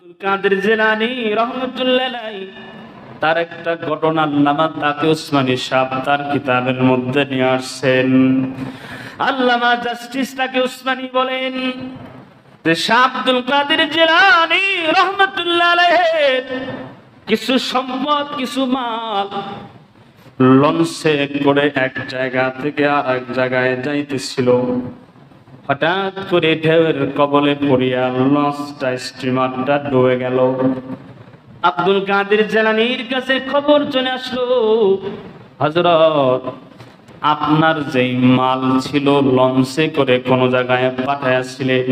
আব্দুল কাদের জিলানী রাহমাতুল্লাহ আলাইহি তার একটা ঘটনার নামা তাকে উসমানী সাহেব তার কিতাবের মধ্যে নিয়ে আসছেন। আল্লামা জাস্টিস তাকে উসমানী বলেন যে শাহ আব্দুল কাদের জিলানী রাহমাতুল্লাহ আলাইহি কিছু সম্পদ কিছু মাল লঞ্চে করে এক জায়গা থেকে আর এক জায়গায় যাইতেছিল। হঠাৎ করে ঢেউয়ের কবলে পড়িয়া লঞ্চটা স্টিমারটা ডুবে গেল। আব্দুল কাদের জিলানীর কাছে খবর চলে আসলো, হযরত আপনার যেই মাল ছিল লঞ্চে করে কোন জায়গায় পাঠাইছিলেন,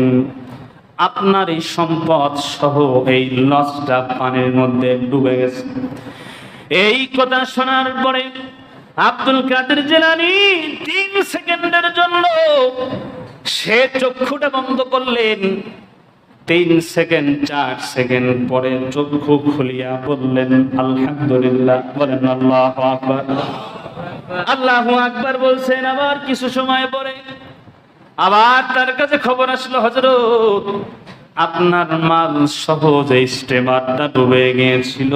আপনার এই সম্পদ সহ এই লঞ্চটা পানির মধ্যে ডুবে গেছে। এই কথা শোনার পরে আব্দুল কাদের জিলানী 3 সেকেন্ডের জন্য সে চক্ষুটা বন্ধ করলেন। 3 সেকেন্ড 4 সেকেন্ড পরে চক্ষু খুলিয়া বললেন আলহামদুলিল্লাহ। বলেন আল্লাহু আকবার। আল্লাহু আকবার বলছেন। আবার কিছু সময় পরে আবার তার কাছে খবর আসলো, হযরত আপনার মাল সহ যে স্টিমারটা ডুবে গিয়েছিল,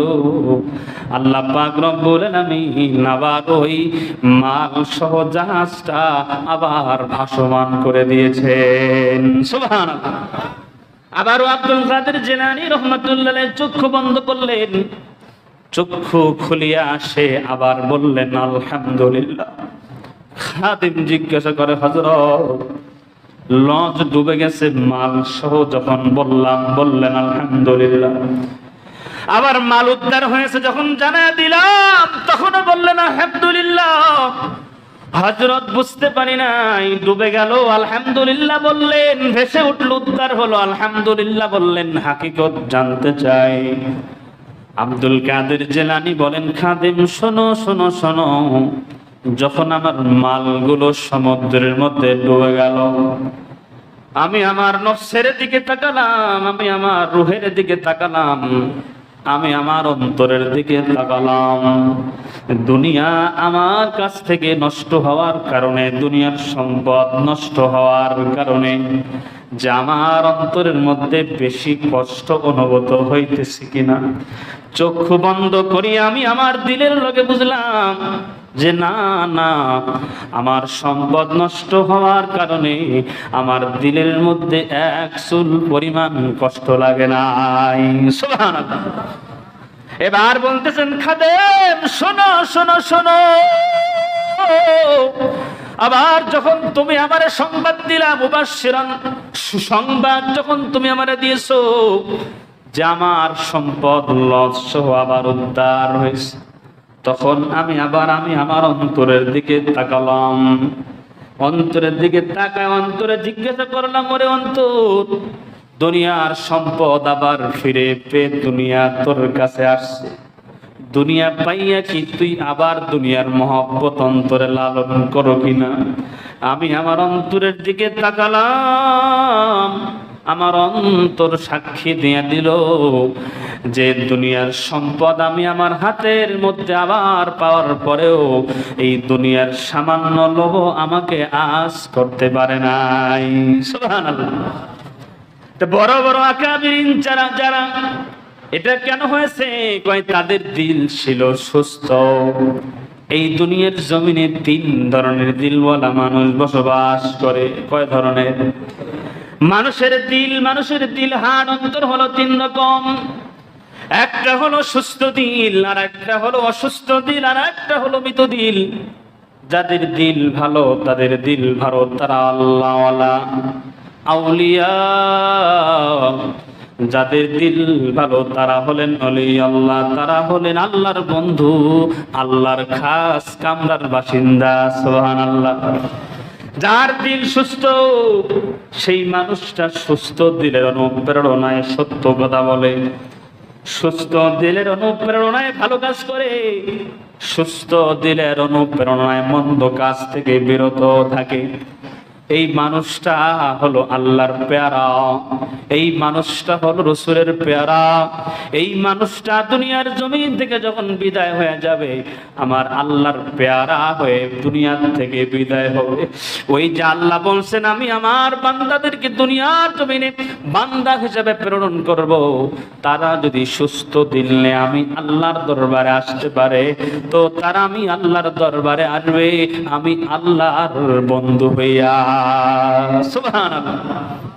আল্লাহ পাক রব্বুল আলামিন আবার ওই মাল সহ জাহাজটা আবার ভাসমান করে দিয়েছেন। সুবহানাল্লাহ। আবারও আব্দুল কাদের জিলানী রাহমাতুল্লাহ আলাইহি চক্ষু বন্ধ করলেন। চক্ষু খুলিয়া আসে আবার বললেন আলহামদুলিল্লাহ। খাদিম জিজ্ঞাসা করে, হযরত লঞ্চ ডুবে গেছে মাল সহ যখন বললেন আলহামদুলিল্লাহ। আবার মাল উদ্ধার হয়েছে যখন জানায়া দিলাম তখনও বললেন আলহামদুলিল্লাহ। হযরত বুঝতে পারি নাই, ডুবে গেল আলহামদুলিল্লাহ বললেন, ভেসে উঠল উদ্ধার হলো আলহামদুলিল্লাহ বললেন। হাকিকত জানতে চাই। আব্দুল কাদের জিলানী বলেন, খাদিম শোনো শোনো শোনো, যখন আমার মালগুলো সমুদ্রের মধ্যে ডুবে গেল, আমি আমার নফসের দিকে তাকালাম, আমি আমার রূহের দিকে তাকালাম, আমি আমার অন্তরের দিকে তাকালাম। দুনিয়া আমার কাছ থেকে নষ্ট হওয়ার কারণে, দুনিয়ার সম্পদ নষ্ট হওয়ার কারণে যে আমার অন্তরের মধ্যে বেশি কষ্ট অনুভূত হইতেছে কিনা, চক্ষু বন্ধ করি আমি আমার দিলের লগে বুঝলাম যে না না, আমার সম্পদ নষ্ট হওয়ার কারণে আমার দিলের মধ্যে এক চুল পরিমাণ কষ্ট লাগে নাই। সুবহানাল্লাহ। এবার বলতেছেন, খাদেম শোনো শোনো শোনো, আবার যখন তুমি আমারে সংবাদ দিলা, মুবাশশিরান সুসংবাদ যখন তুমি আমারে দিয়েছো যে আমার সম্পদ লঞ্চ সহ আবার উদ্ধার হয়েছে, তখন আমি আমার অন্তরের দিকে তাকালাম। অন্তরের দিকে তাকায় অন্তরে জিজ্ঞাসা করলাম, ওরে অন্তর, দুনিয়ার সম্পদ আবার ফিরে পেয়ে দুনিয়া তোর কাছে আসছে, দুনিয়া পাইয়া কি তুই আবার দুনিয়ার মহব্বত অন্তরে লালন করো কিনা? আমি আমার অন্তরের দিকে তাকালাম, আমার অন্তর সাক্ষী দিয়ে দিল যে দুনিয়ার সম্পদ আমি আমার হাতের মধ্যে আবার পাওয়ার পরেও এই দুনিয়ার সামান্য লোভ আমাকে আঁচ করতে পারে নাই। সুবহানাল্লাহ। তো বড় বড় আকাবিরিন যারা এটা কেন হয়েছে, কয় তাদের দিল ছিল সুস্থ। এই দুনিয়ার জমিনে 3 ধরনের দিলওয়ালা মানুষ বসবাস করে। কয় ধরনের? মানুষের দিল হাড় অন্তর হলো 3 রকম। একটা হলো সুস্থ দিল, আর একটা হলো অসুস্থ দিল, আর একটা হলো মৃত দিল। যাদের দিল ভালো, তাদের দিল ভালো, তারা আল্লাহওয়ালা আউলিয়া। যাদের দিল ভালো তারা হলেন ওলি আল্লাহ, তারা হলেন আল্লাহর বন্ধু, আল্লাহর খাস কামরার বাসিন্দা। সুবহানাল্লাহ। যার দিল সুস্থ, সেই মানুষটা সুস্থ দিলের অনুপ্রেরণায় সত্য কথা বলে, সুস্থ দিলের অনুপ্রেরণায় ভালো কাজ করে, সুস্থ দিলের অনুপ্রেরণায় মন্দ কাজ থেকে বিরত থাকে। এই মানুষটা হলো আল্লাহর পেয়ারা, এই মানুষটা হলো রাসূলের পেয়ারা। এই মানুষটা দুনিয়ার জমিন থেকে যখন বিদায় হয়ে যাবে, আমার আল্লাহর পেয়ারা হয়ে দুনিয়া থেকে বিদায় হবে। ওই যে আল্লাহ বলছেন, আমি আমার বান্দাদেরকে দুনিয়ার জমিনে বান্দা হিসেবে প্রেরণ করব, তারা যদি সুস্থ দিল নিয়ে আমি আল্লাহর দরবারে আসতে পারে, তো তারা আমি আল্লাহর দরবারে আসবে আমি আল্লাহর বন্ধু হইয়া। সুবহানাল্লাহ।